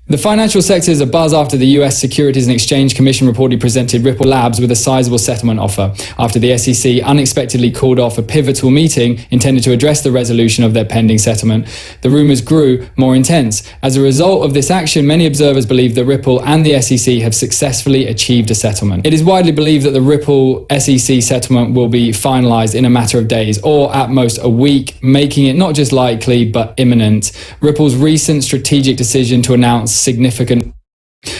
The financial sector is abuzz after the US Securities and Exchange Commission reportedly presented Ripple Labs with a sizable settlement offer after the SEC unexpectedly called off a pivotal meeting intended to address the resolution of their pending settlement. The rumors grew more intense. As a result of this action, many observers believe that Ripple and the SEC have successfully achieved a settlement. It is widely believed that the Ripple SEC settlement will be finalized in a matter of days or at most a week, making it not just likely but imminent. Ripple's recent strategic decision to announce significant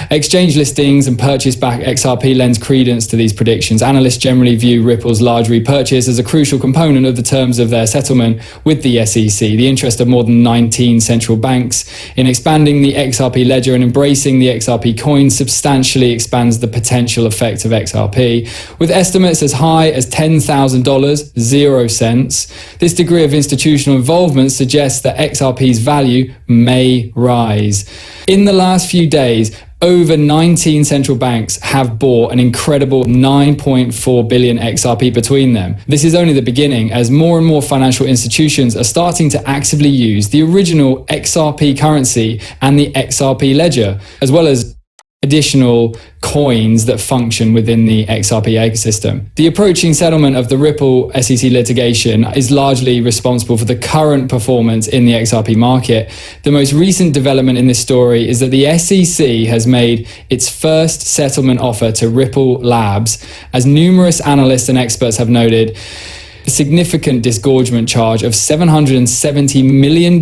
exchange listings and purchase back XRP lends credence to these predictions. Analysts generally view Ripple's large repurchase as a crucial component of the terms of their settlement with the SEC. The interest of more than 19 central banks in expanding the XRP ledger and embracing the XRP coin substantially expands the potential effect of XRP. With estimates as high as $10,000, 0 cents, this degree of institutional involvement suggests that XRP's value may rise. In the last few days, over 19 central banks have bought an incredible 9.4 billion XRP between them. This is only the beginning, as more and more financial institutions are starting to actively use the original XRP currency and the XRP ledger, as well as additional coins that function within the XRP ecosystem. The approaching settlement of the Ripple SEC litigation is largely responsible for the current performance in the XRP market. The most recent development in this story is that the SEC has made its first settlement offer to Ripple Labs, as numerous analysts and experts have noted. A significant disgorgement charge of $770 million,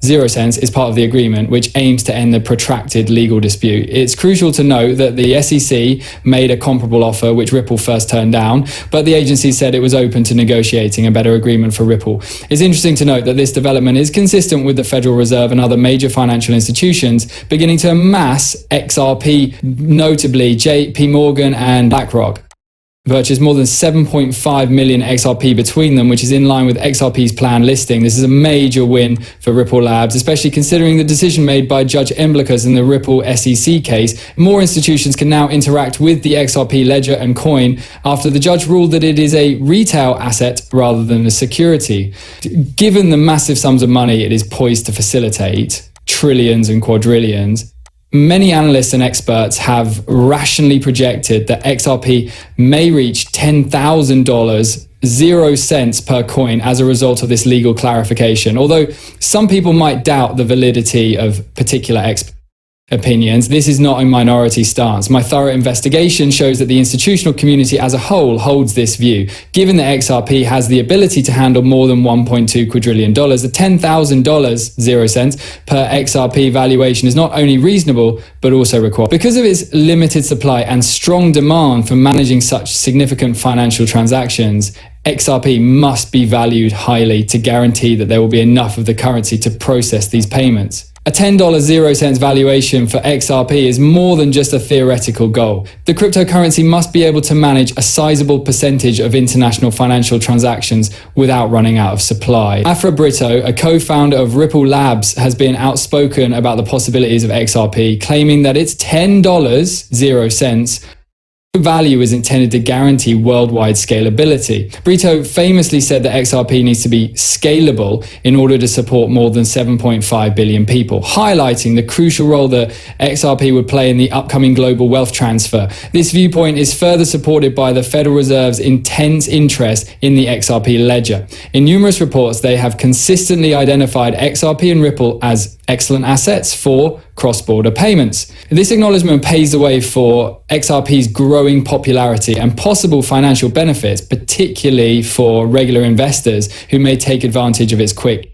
0 cents, is part of the agreement, which aims to end the protracted legal dispute. It's crucial to note that the SEC made a comparable offer, which Ripple first turned down, but the agency said it was open to negotiating a better agreement for Ripple. It's interesting to note that this development is consistent with the Federal Reserve and other major financial institutions beginning to amass XRP, notably JP Morgan and BlackRock purchased more than 7.5 million XRP between them, which is in line with XRP's planned listing. This is a major win for Ripple Labs, especially considering the decision made by Judge Imblikas in the Ripple SEC case. More institutions can now interact with the XRP ledger and coin after the judge ruled that it is a retail asset rather than a security. Given the massive sums of money it is poised to facilitate, trillions and quadrillions, many analysts and experts have rationally projected that XRP may reach $10,000, 0 cents per coin, as a result of this legal clarification. Although some people might doubt the validity of particular opinions, this is not a minority stance. My thorough investigation shows that the institutional community as a whole holds this view. Given that XRP has the ability to handle more than $1.2 quadrillion, the $10,000, 0 cents, per XRP valuation is not only reasonable, but also required. Because of its limited supply and strong demand for managing such significant financial transactions, XRP must be valued highly to guarantee that there will be enough of the currency to process these payments. A $10, 0 cents valuation for XRP is more than just a theoretical goal. The cryptocurrency must be able to manage a sizable percentage of international financial transactions without running out of supply. Afra Brito, a co-founder of Ripple Labs, has been outspoken about the possibilities of XRP, claiming that its $10, 0 cents value is intended to guarantee worldwide scalability. Brito famously said that XRP needs to be scalable in order to support more than 7.5 billion people, highlighting the crucial role that XRP would play in the upcoming global wealth transfer. This viewpoint is further supported by the Federal Reserve's intense interest in the XRP ledger. In numerous reports, they have consistently identified XRP and Ripple as excellent assets for cross-border payments. This acknowledgement paves the way for XRP's growing popularity and possible financial benefits, particularly for regular investors who may take advantage of its quick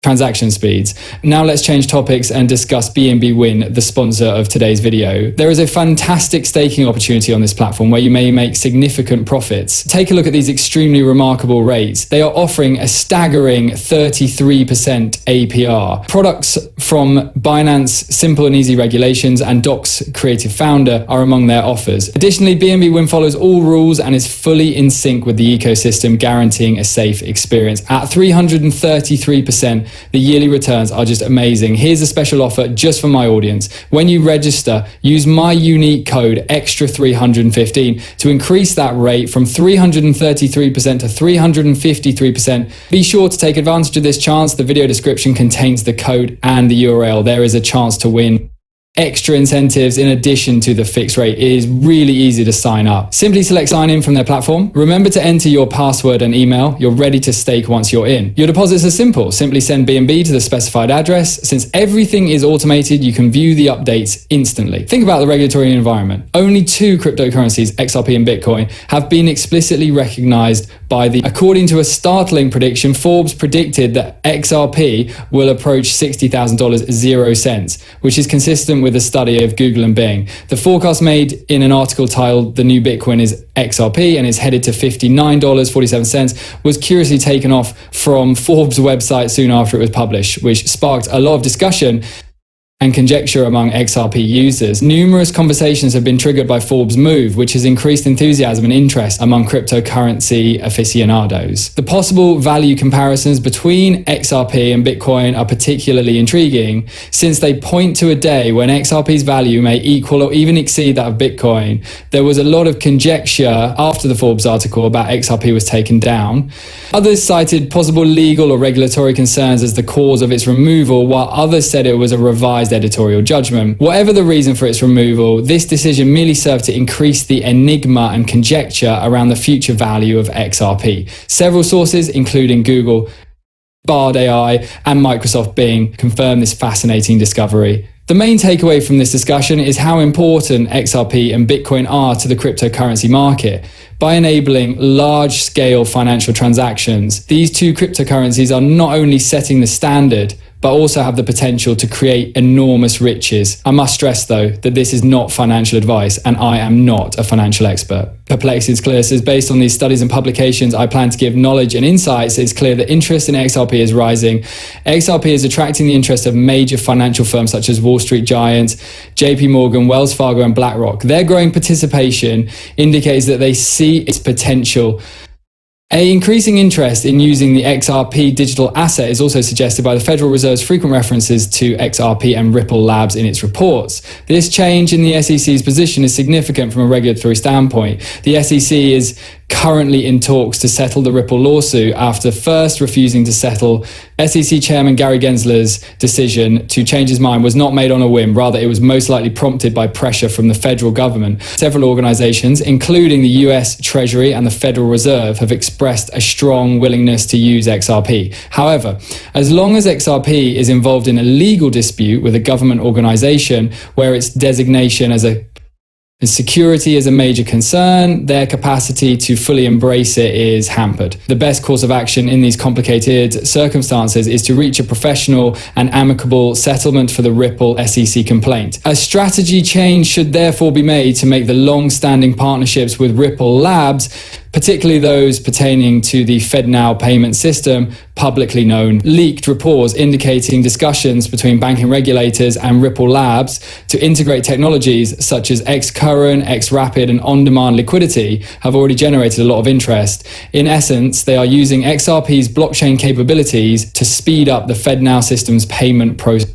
transaction speeds. Now let's change topics and discuss BNB Win, the sponsor of today's video. There is a fantastic staking opportunity on this platform where you may make significant profits. Take a look at these extremely remarkable rates. They are offering a staggering 33% APR. Products from Binance Simple and Easy Regulations and Doc's creative founder are among their offers. Additionally, BNB Win follows all rules and is fully in sync with the ecosystem, guaranteeing a safe experience. At 333%, The yearly returns are just amazing. Here's a special offer just for my audience. When you register, use my unique code XTRA315 to increase that rate from 333% to 353%. Be sure to take advantage of this chance. The video description contains the code and the URL. There is a chance to win extra incentives in addition to the fixed rate. It is really easy to sign up. Simply select sign in from their platform. Remember to enter your password and email. You're ready to stake once you're in. Your deposits are simple. Simply send BNB to the specified address. Since everything is automated, you can view the updates instantly. Think about the regulatory environment. Only two cryptocurrencies, XRP and Bitcoin, have been explicitly recognized by the, according to a startling prediction, Forbes predicted that XRP will approach $60,000 0 cents, which is consistent with a study of Google and Bing. The forecast made in an article titled "The New Bitcoin is XRP and is headed to $59.47 was curiously taken off from Forbes' website soon after it was published, which sparked a lot of discussion and conjecture among XRP users. Numerous conversations have been triggered by Forbes' move, which has increased enthusiasm and interest among cryptocurrency aficionados. The possible value comparisons between XRP and Bitcoin are particularly intriguing, since they point to a day when XRP's value may equal or even exceed that of Bitcoin. There was a lot of conjecture after the Forbes article about XRP was taken down. Others cited possible legal or regulatory concerns as the cause of its removal, while others said it was a revised editorial judgment. Whatever the reason for its removal, this decision merely served to increase the enigma and conjecture around the future value of XRP. Several sources, including Google, Bard AI, and Microsoft Bing, confirm this fascinating discovery. The main takeaway from this discussion is how important XRP and Bitcoin are to the cryptocurrency market. By enabling large-scale financial transactions, these two cryptocurrencies are not only setting the standard, but also have the potential to create enormous riches. I must stress, though, that this is not financial advice, and I am not a financial expert. Perplexity Clear says, based on these studies and publications, I plan to give knowledge and insights. It's clear that interest in XRP is rising. XRP is attracting the interest of major financial firms such as Wall Street giants, JP Morgan, Wells Fargo, and BlackRock. Their growing participation indicates that they see its potential. An increasing interest in using the XRP digital asset is also suggested by the Federal Reserve's frequent references to XRP and Ripple Labs in its reports. This change in the SEC's position is significant from a regulatory standpoint. The SEC is currently in talks to settle the Ripple lawsuit after first refusing to settle. SEC Chairman Gary Gensler's decision to change his mind was not made on a whim. Rather, it was most likely prompted by pressure from the federal government. Several organizations, including the US Treasury and the Federal Reserve, have expressed a strong willingness to use XRP. However, as long as XRP is involved in a legal dispute with a government organization where its designation as a security is a major concern, their capacity to fully embrace it is hampered. The best course of action in these complicated circumstances is to reach a professional and amicable settlement for the Ripple SEC complaint. A strategy change should therefore be made to make the long-standing partnerships with Ripple Labs, particularly those pertaining to the FedNow payment system, publicly known. Leaked reports indicating discussions between banking regulators and Ripple Labs to integrate technologies such as xCurrent, xrp, and on-demand liquidity have already generated a lot of interest. In essence, they are using XRP's blockchain capabilities to speed up the FedNow system's payment process.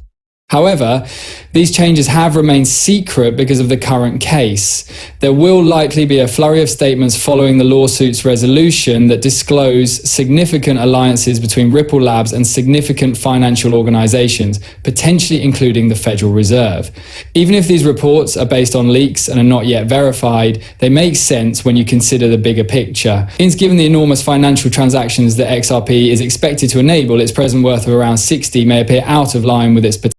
However, these changes have remained secret because of the current case. There will likely be a flurry of statements following the lawsuit's resolution that disclose significant alliances between Ripple Labs and significant financial organizations, potentially including the Federal Reserve. Even if these reports are based on leaks and are not yet verified, they make sense when you consider the bigger picture. Given the enormous financial transactions that XRP is expected to enable, its present worth of around 60 may appear out of line with its potential.